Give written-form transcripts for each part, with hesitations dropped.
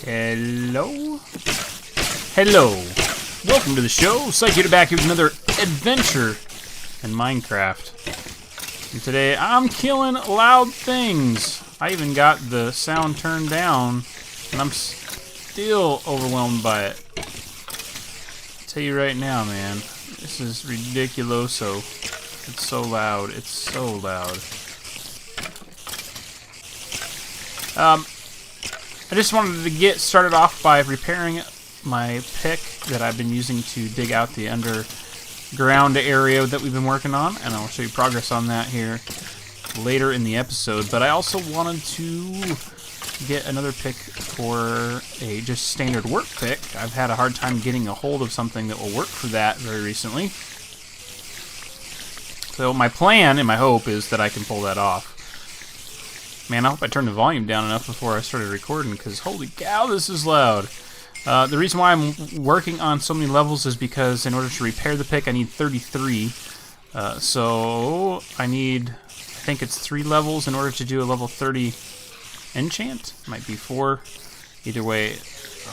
Hello? Hello. Welcome to the show. SykoYoda back here with another adventure in Minecraft. And today I'm killing loud things. I even got the sound turned down, and I'm still overwhelmed by it. I'll tell you right now, man, this is ridiculoso. It's so loud. It's so loud. I just wanted to get started off by repairing my pick that I've been using to dig out the underground area that we've been working on, and I'll show you progress on that here later in the episode. But I also wanted to get another pick for a just standard work pick. I've had a hard time getting a hold of something that will work for that very recently. So my plan and my hope is that I can pull that off. Man, I hope I turned the volume down enough before I started recording, because holy cow, this is loud. The reason why I'm working on so many levels is because in order to repair the pick, I need 33. So I need, I think it's 3 levels in order to do a level 30 enchant. Might be 4. Either way,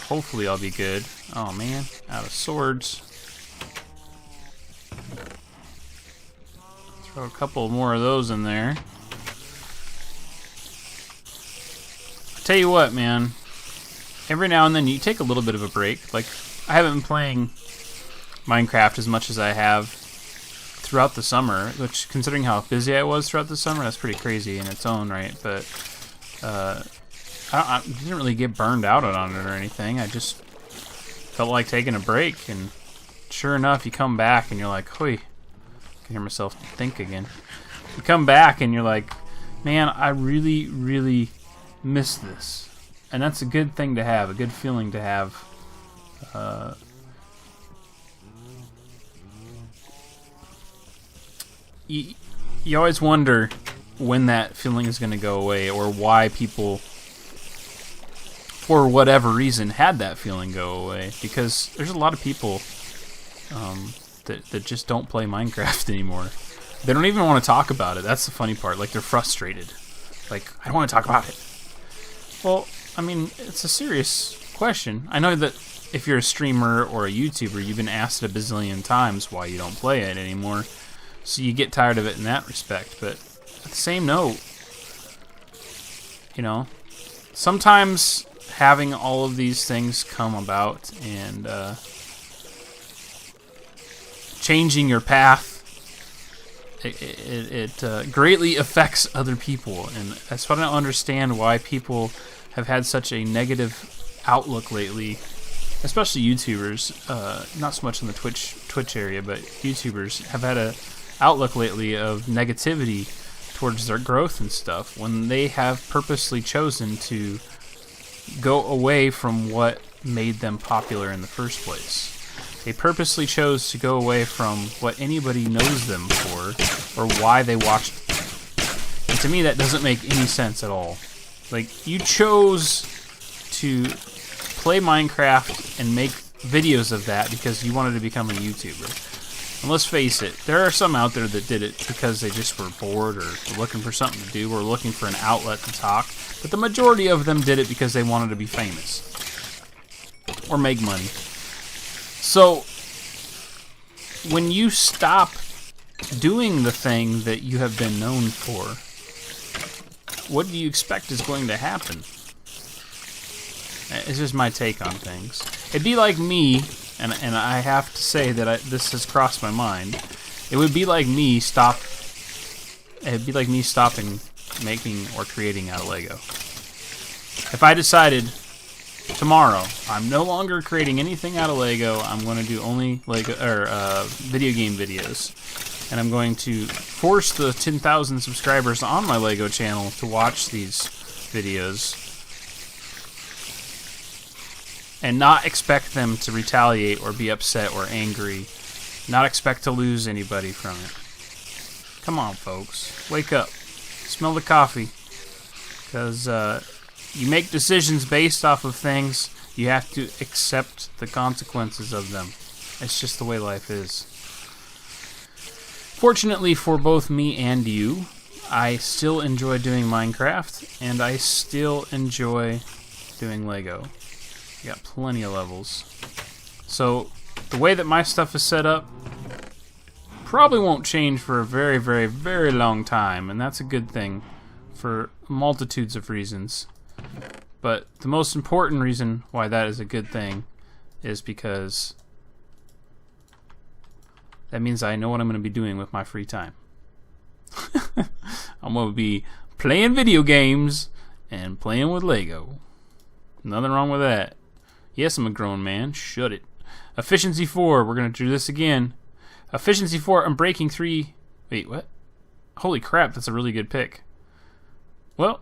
hopefully I'll be good. Oh man, out of swords. Throw a couple more of those in there. Tell you what, man, every now and then you take a little bit of a break. Like, I haven't been playing Minecraft as much as I have throughout the summer, which, considering how busy I was throughout the summer, that's pretty crazy in its own right. But I didn't really get burned out on it or anything. I just felt like taking a break, and sure enough, you come back and you're like, "Hoi!" I can hear myself think again. You come back and you're like, "Man, I really, really miss this," and that's a good thing to have, a good feeling to have. You always wonder when that feeling is going to go away, or why people, for whatever reason, had that feeling go away, because there's a lot of people that just don't play Minecraft anymore. They don't even want to talk about it. That's the funny part. Like, they're frustrated. Like, I don't want to talk about it. Well, I mean, it's a serious question. I know that if you're a streamer or a YouTuber, you've been asked a bazillion times why you don't play it anymore, so you get tired of it in that respect. But at the same note, you know, sometimes having all of these things come about and changing your path, it greatly affects other people, and that's what I don't understand, why people have had such a negative outlook lately, especially YouTubers. Not so much in the Twitch area, but YouTubers have had a outlook lately of negativity towards their growth and stuff, when they have purposely chosen to go away from what made them popular in the first place. They purposely chose to go away from what anybody knows them for, or why they watched. And to me, that doesn't make any sense at all. Like, you chose to play Minecraft and make videos of that because you wanted to become a YouTuber. And let's face it, there are some out there that did it because they just were bored, or were looking for something to do, or looking for an outlet to talk. But the majority of them did it because they wanted to be famous or make money. So, when you stop doing the thing that you have been known for, what do you expect is going to happen? It's just my take on things. It'd be like me, and I have to say that this has crossed my mind. It would be like me It'd be like me stopping making or creating out of Lego. If I decided tomorrow I'm no longer creating anything out of Lego, I'm going to do only Lego or video game videos, and I'm going to force the 10,000 subscribers on my Lego channel to watch these videos and not expect them to retaliate or be upset or angry, not expect to lose anybody from it. Come on, folks, wake up, smell the coffee, because you make decisions based off of things. You have to accept the consequences of them. It's just the way life is. Fortunately for both me and you, I still enjoy doing Minecraft, and I still enjoy doing Lego. You got plenty of levels. So the way that my stuff is set up probably won't change for a very, very, very long time, and that's a good thing for multitudes of reasons. But the most important reason why that is a good thing is because that means I know what I'm going to be doing with my free time. I'm going to be playing video games and playing with Lego. Nothing wrong with that. Yes, I'm a grown man. Shut it. Efficiency 4. We're going to do this again. Efficiency 4. I'm breaking 3. Wait, what? Holy crap, that's a really good pick. Well,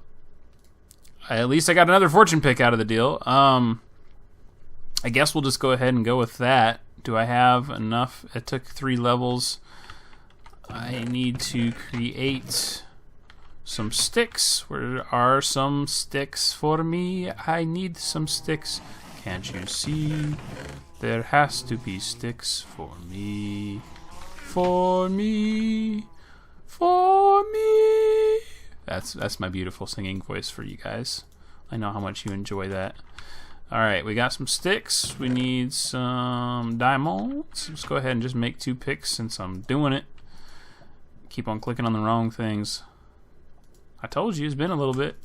at least I got another fortune pick out of the deal. I guess we'll just go ahead and go with that. Do I have enough? It took 3 levels. I need to create some sticks. Where are some sticks for me? I need some sticks. Can't you see? There has to be sticks for me. For me. For me. That's my beautiful singing voice for you guys. I know how much you enjoy that. Alright, we got some sticks. We need some diamonds. Let's go ahead and just make 2 picks since I'm doing it. Keep on clicking on the wrong things. I told you it's been a little bit.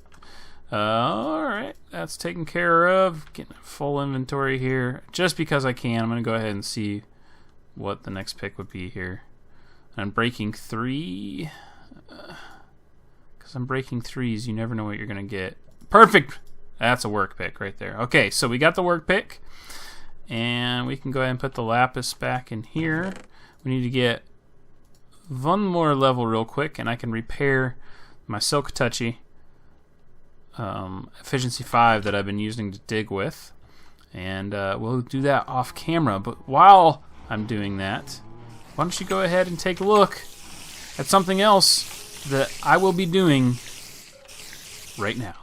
Alright, that's taken care of. Getting a full inventory here. Just because I can, I'm going to go ahead and see what the next pick would be here. I'm breaking 3. Because I'm breaking 3s, you never know what you're going to get. Perfect! That's a work pick right there. Okay, so we got the work pick. And we can go ahead and put the lapis back in here. We need to get one more level real quick, and I can repair my silk touchy efficiency 5 that I've been using to dig with. And we'll do that off camera. But while I'm doing that, why don't you go ahead and take a look at something else that I will be doing right now.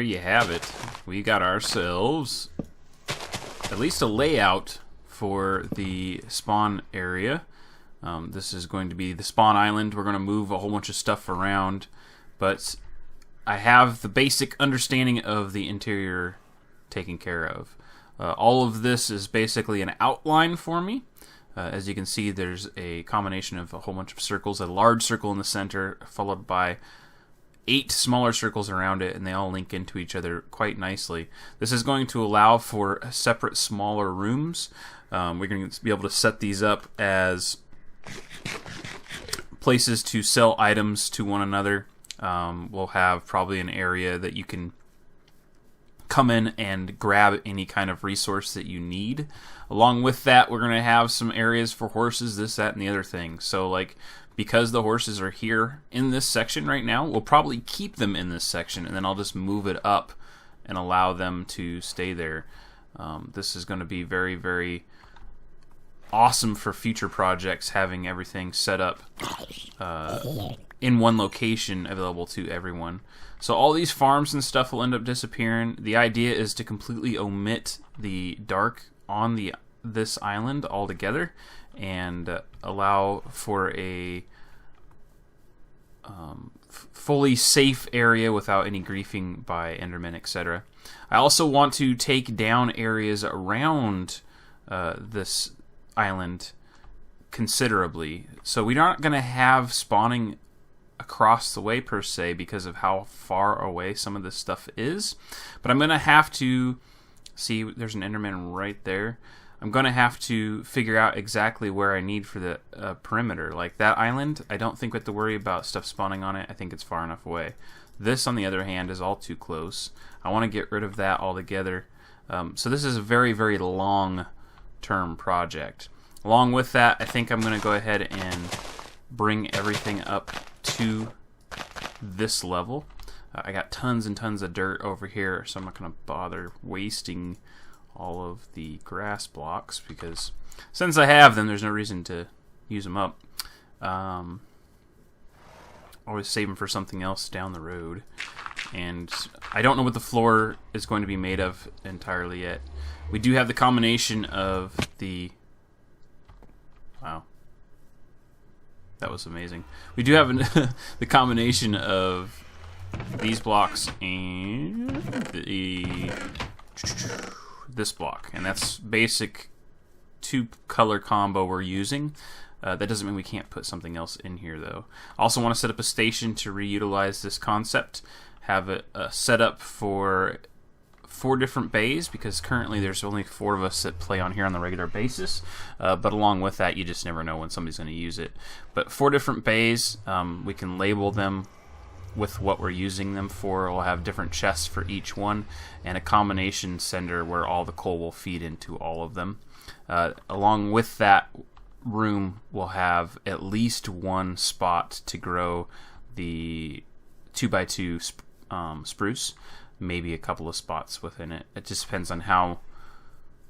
you have it. We got ourselves at least a layout for the spawn area. This is going to be the spawn island. We're going to move a whole bunch of stuff around, but I have the basic understanding of the interior taken care of. All of this is basically an outline for me. As you can see, there's a combination of a whole bunch of circles, a large circle in the center, followed by 8 smaller circles around it, and they all link into each other quite nicely. This is going to allow for separate, smaller rooms. We're going to be able to set these up as places to sell items to one another. We'll have probably an area that you can come in and grab any kind of resource that you need. Along with that, we're going to have some areas for horses, this, that, and the other thing. So, like, because the horses are here in this section right now, we'll probably keep them in this section, and then I'll just move it up and allow them to stay there. This is going to be very, very awesome for future projects, having everything set up in one location available to everyone. So all these farms and stuff will end up disappearing. The idea is to completely omit the dark on this island altogether, and allow for a fully safe area without any griefing by Endermen, etc. I also want to take down areas around this island considerably. So we're not going to have spawning across the way per se because of how far away some of this stuff is. But I'm going to have to see, there's an Enderman right there. I'm going to have to figure out exactly where I need for the perimeter. Like that island, I don't think we have to worry about stuff spawning on it. I think it's far enough away. This, on the other hand, is all too close. I want to get rid of that altogether. So this is a very, very long-term project. Along with that, I think I'm going to go ahead and bring everything up to this level. I got tons and tons of dirt over here, so I'm not going to bother wasting all of the grass blocks, because since I have them, there's no reason to use them up. Always save them for something else down the road. And I don't know what the floor is going to be made of entirely yet. We do have the combination of the... Wow. That was amazing. We do have the combination of these blocks and this block, and that's basic 2-color combo we're using. That doesn't mean we can't put something else in here, though. I also want to set up a station to reutilize this concept. Have it set up for 4 different bays, because currently there's only 4 of us that play on here on the regular basis. But along with that, you just never know when somebody's going to use it. But 4 different bays, we can label them with what we're using them for. We'll have different chests for each one, and a combination sender where all the coal will feed into all of them. Along with that room, we'll have at least 1 spot to grow the 2x2 spruce, maybe a couple of spots within it. It just depends on how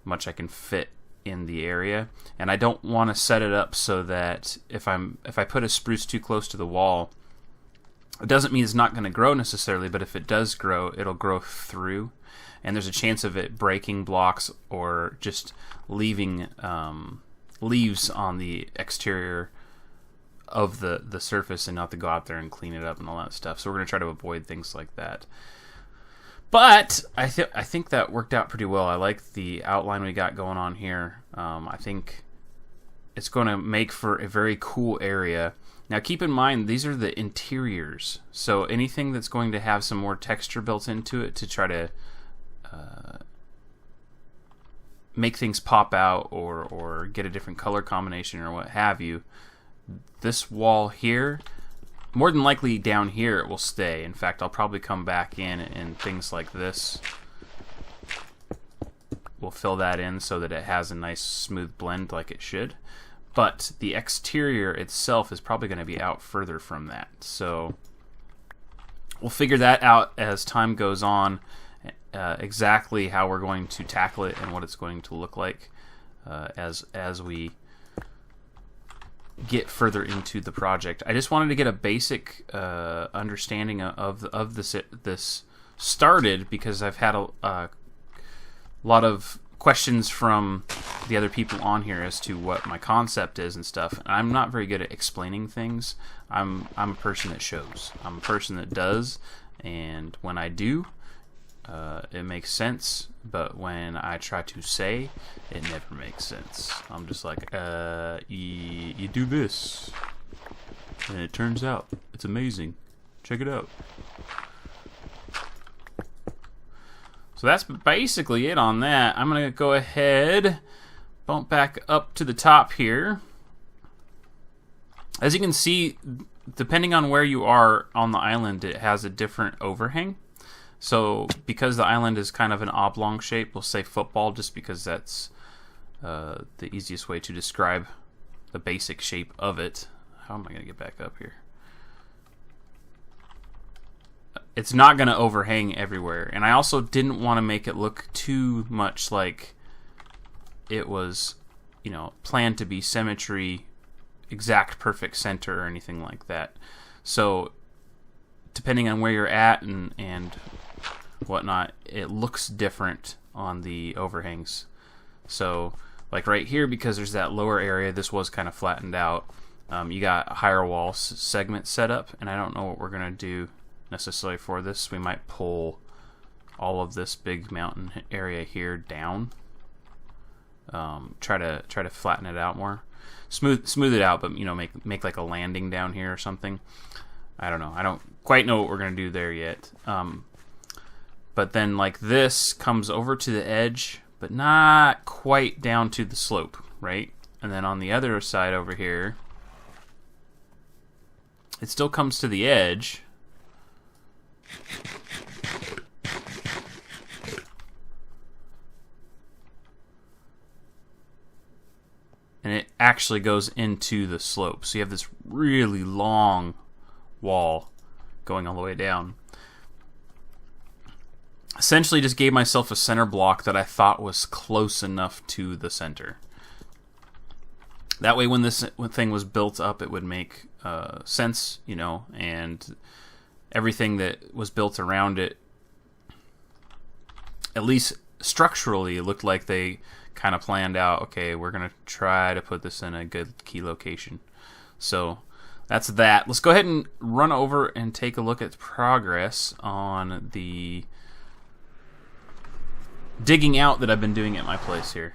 much I can fit in the area, and I don't want to set it up so that if I put a spruce too close to the wall, it doesn't mean it's not going to grow necessarily, but if it does grow, it'll grow through, and there's a chance of it breaking blocks or just leaving leaves on the exterior of the surface, and not to go out there and clean it up and all that stuff. So we're going to try to avoid things like that. But I think that worked out pretty well. I like the outline we got going on here. I think it's going to make for a very cool area. Now keep in mind, these are the interiors, so anything that's going to have some more texture built into it to try to make things pop out or get a different color combination or what have you, this wall here, more than likely down here it will stay. In fact, I'll probably come back in and things like this. We'll fill that in so that it has a nice smooth blend like it should. But the exterior itself is probably going to be out further from that. So we'll figure that out as time goes on, exactly how we're going to tackle it and what it's going to look like as we get further into the project. I just wanted to get a basic understanding of this started because I've had a lot of questions from the other people on here as to what my concept is and stuff. And I'm not very good at explaining things. I'm a person that shows. I'm a person that does, and when I do, it makes sense. But when I try to say, it never makes sense. I'm just like, you do this, and it turns out it's amazing. Check it out. So that's basically it on that. I'm going to go ahead, bump back up to the top here. As you can see, depending on where you are on the island, it has a different overhang. So because the island is kind of an oblong shape, we'll say football just because that's the easiest way to describe the basic shape of it. How am I going to get back up here? It's not going to overhang everywhere. And I also didn't want to make it look too much like it was, you know, planned to be symmetry, exact perfect center or anything like that. So depending on where you're at and whatnot, it looks different on the overhangs. So like right here, because there's that lower area, this was kind of flattened out. You got a higher wall segment set up, and I don't know what we're going to do necessarily for this. We might pull all of this big mountain area here down. Try to flatten it out more, smooth it out, but you know, make like a landing down here or something. I don't know. I don't quite know what we're gonna do there yet. But then like this comes over to the edge, but not quite down to the slope, right? And then on the other side over here, it still comes to the edge. And it actually goes into the slope. So you have this really long wall going all the way down. Essentially just gave myself a center block that I thought was close enough to the center. That way when this thing was built up, it would make sense, you know, and everything that was built around it, at least structurally, it looked like they kind of planned out, okay, we're going to try to put this in a good key location. So that's that. Let's go ahead and run over and take a look at progress on the digging out that I've been doing at my place here.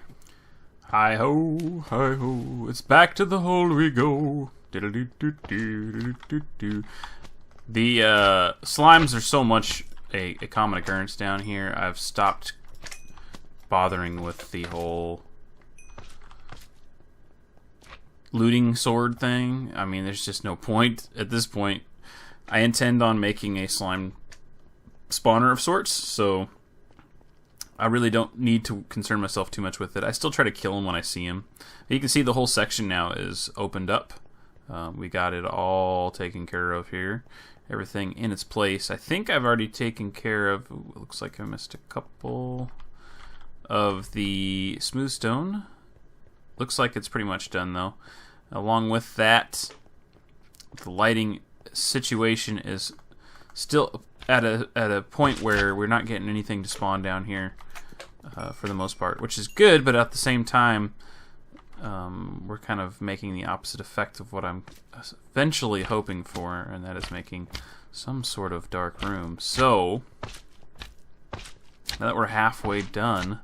Hi-ho, hi-ho, it's back to the hole we go. The slimes are so much a common occurrence down here. I've stopped bothering with the whole looting sword thing. I mean, there's just no point at this point. I intend on making a slime spawner of sorts, so I really don't need to concern myself too much with it. I still try to kill them when I see them. You can see the whole section now is opened up. We got it all taken care of here. Everything in its place. I think I've already taken care of, ooh, it looks like I missed a couple of the smooth stone. Looks like it's pretty much done though. Along with that, the lighting situation is still at a point where we're not getting anything to spawn down here for the most part, which is good, but at the same time we're kind of making the opposite effect of what I'm eventually hoping for, and that is making some sort of dark room. So now that we're halfway done,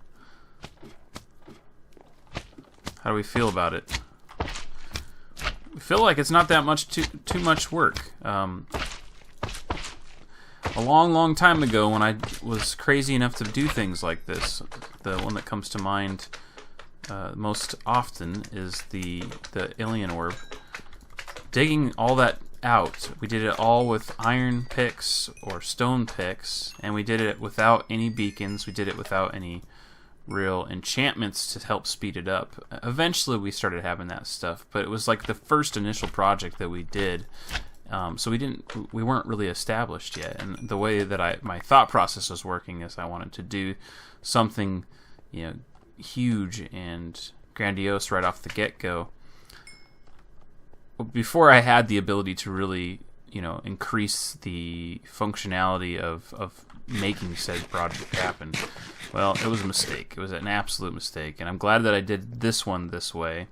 how do we feel about it? We feel like it's not that much too much work. A long time ago, when I was crazy enough to do things like this, the one that comes to mind most often is the alien orb. Digging all that out, we did it all with iron picks or stone picks, and we did it without any beacons. We did it without any real enchantments to help speed it up. Eventually we started having that stuff, but it was like the first initial project that we did. So we weren't really established yet, and the way that my thought process was working is I wanted to do something, you know, huge and grandiose right off the get-go. Before I had the ability to really, you know, increase the functionality of making said project happen. Well, it was a mistake. It was an absolute mistake, and I'm glad that I did this one this way.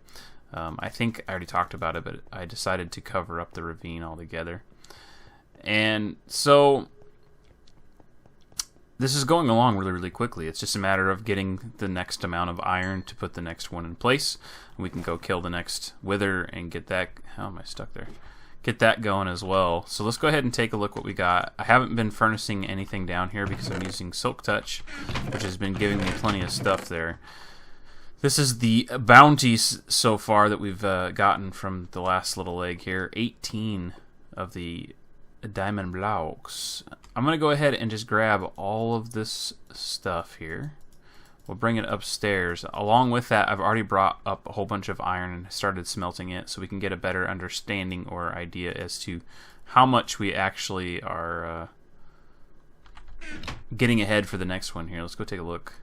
I think I already talked about it, but I decided to cover up the ravine altogether. And so this is going along really, really quickly. It's just a matter of getting the next amount of iron to put the next one in place. We can go kill the next wither and get that... How am I stuck there? Get that going as well. So let's go ahead and take a look what we got. I haven't been furnacing anything down here because I'm using Silk Touch, which has been giving me plenty of stuff there. This is the bounties so far that we've gotten from the last little egg here. 18 of the diamond blocks. I'm going to go ahead and just grab all of this stuff here. We'll bring it upstairs. Along with that, I've already brought up a whole bunch of iron and started smelting it so we can get a better understanding or idea as to how much we actually are getting ahead for the next one here. Let's go take a look.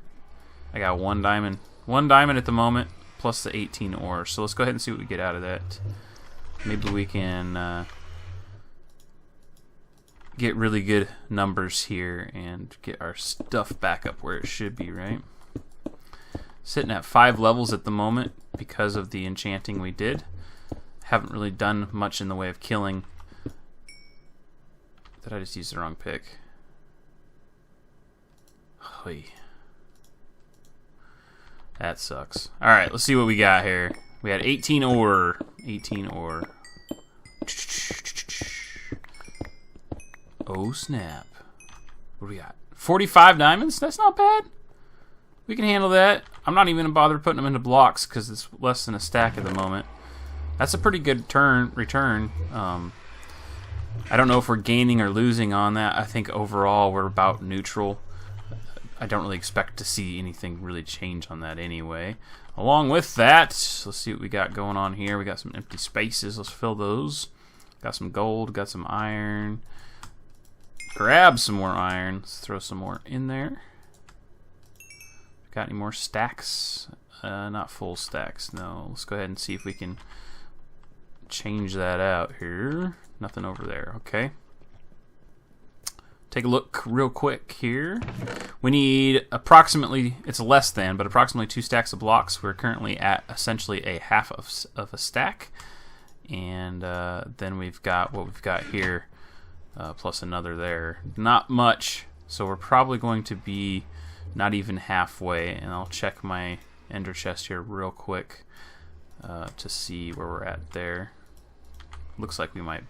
I got 1 diamond. 1 diamond at the moment, plus the 18 ore. So let's go ahead and see what we get out of that. Maybe we can get really good numbers here and get our stuff back up where it should be, right? Sitting at 5 levels at the moment because of the enchanting we did. Haven't really done much in the way of killing. Did I just use the wrong pick? Oy. That sucks. Alright, let's see what we got here. We had 18 ore. 18 ore. Oh, snap. What do we got? 45 diamonds? That's not bad. We can handle that. I'm not even going to bother putting them into blocks because it's less than a stack at the moment. That's a pretty good return. I don't know if we're gaining or losing on that. I think overall we're about neutral. I don't really expect to see anything really change on that anyway. Along with that, let's see what we got going on here. We got some empty spaces. Let's fill those. Got some gold, got some iron. Grab some more iron. Let's throw some more in there. Got any more stacks? Not full stacks, no. Let's go ahead and see if we can change that out here. Nothing over there, okay. Take a look real quick here. We need approximately, it's less than, but approximately 2 stacks of blocks. We're currently at essentially a half of a stack. And then we've got what we've got here, plus another there. Not much, so we're probably going to be not even halfway. And I'll check my ender chest here real quick to see where we're at there. Looks like we might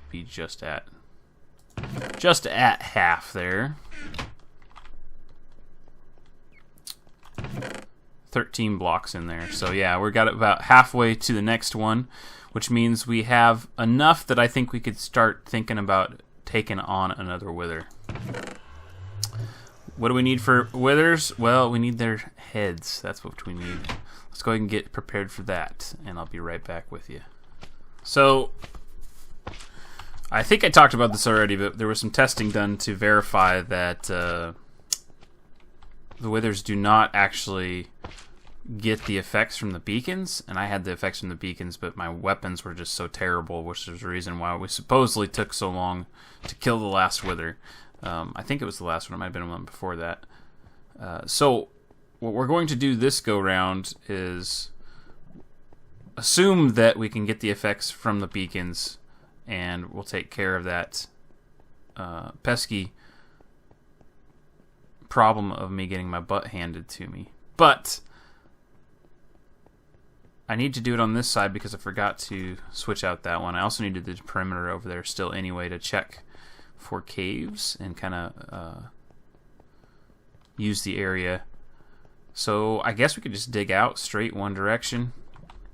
be just at half there. 13 blocks in there. So yeah, we got about halfway to the next one, which means we have enough that I think we could start thinking about taking on another wither. What do we need for withers? Well, we need their heads. That's what we need. Let's go ahead and get prepared for that, and I'll be right back with you. So, I think I talked about this already, but there was some testing done to verify that the withers do not actually get the effects from the beacons, and I had the effects from the beacons, but my weapons were just so terrible, which is the reason why we supposedly took so long to kill the last wither. I think it was the last one. It might have been one before that. So what we're going to do this go round is assume that we can get the effects from the beacons, and we'll take care of that pesky problem of me getting my butt handed to me. But I need to do it on this side because I forgot to switch out that one. I also needed the perimeter over there still anyway to check for caves and kind of use the area. So I guess we could just dig out straight one direction.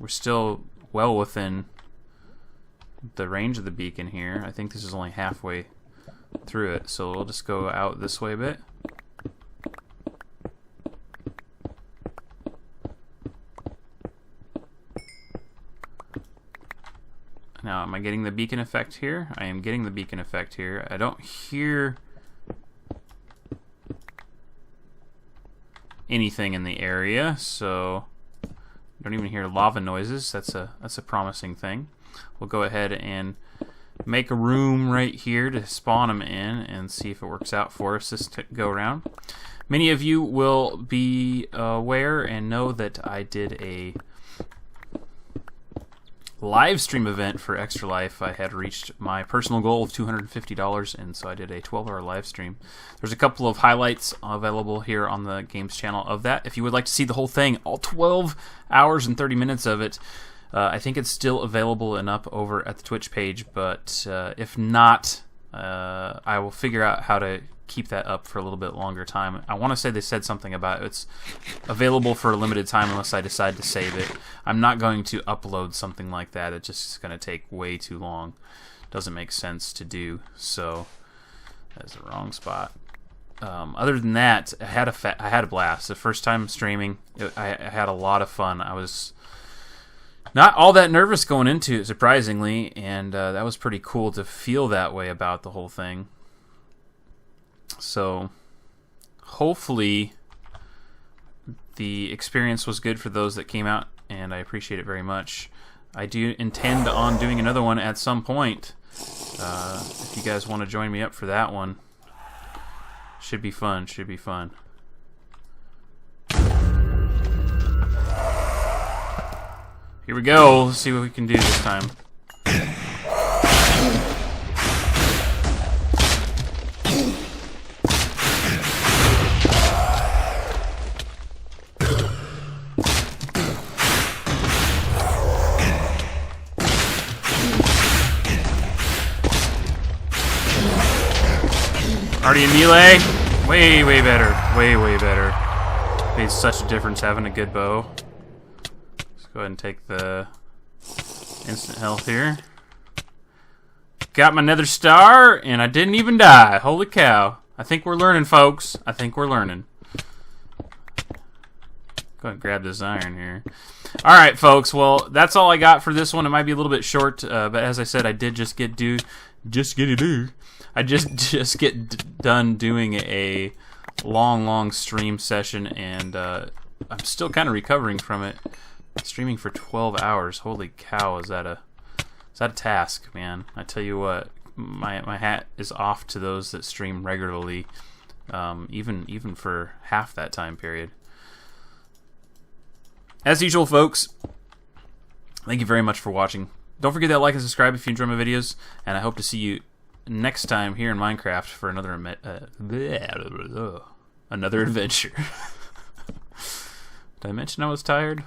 We're still well within the range of the beacon here. I think this is only halfway through it, so we'll just go out this way a bit. Now, am I getting the beacon effect here? I am getting the beacon effect here. I don't hear anything in the area, so I don't even hear lava noises. That's a promising thing. We'll go ahead and make a room right here to spawn them in and see if it works out for us this go around. Many of you will be aware and know that I did a live stream event for Extra Life. I had reached my personal goal of $250, and so I did a 12-hour live stream. There's a couple of highlights available here on the games channel of that. If you would like to see the whole thing, all 12 hours and 30 minutes of it, I think it's still available and up over at the Twitch page, but if not, I will figure out how to keep that up for a little bit longer time. I want to say they said something about it's available for a limited time unless I decide to save it. I'm not going to upload something like that. It's just going to take way too long. Doesn't make sense to do. So that's the wrong spot. Other than that, I had a blast. The first time streaming, I had a lot of fun. I was not all that nervous going into it, surprisingly, and that was pretty cool to feel that way about the whole thing. So hopefully the experience was good for those that came out, and I appreciate it very much. I do intend on doing another one at some point. If you guys want to join me up for that one, should be fun. Should be fun. Here we go. Let's see what we can do this time. Already in melee? Way better. Way better. Made such a difference having a good bow. Let's go ahead and take the instant health here. Got my nether star, and I didn't even die. Holy cow. I think we're learning, folks. I think we're learning. Go ahead and grab this iron here. Alright, folks. Well, that's all I got for this one. It might be a little bit short, but as I said, I did just get done doing a long stream session, and I'm still kind of recovering from it. Streaming for 12 hours. Holy cow, is that a task, man? I tell you what, my hat is off to those that stream regularly, even for half that time period. As usual, folks, thank you very much for watching. Don't forget to like and subscribe if you enjoy my videos, and I hope to see you next time here in Minecraft for another adventure. Did I mention I was tired?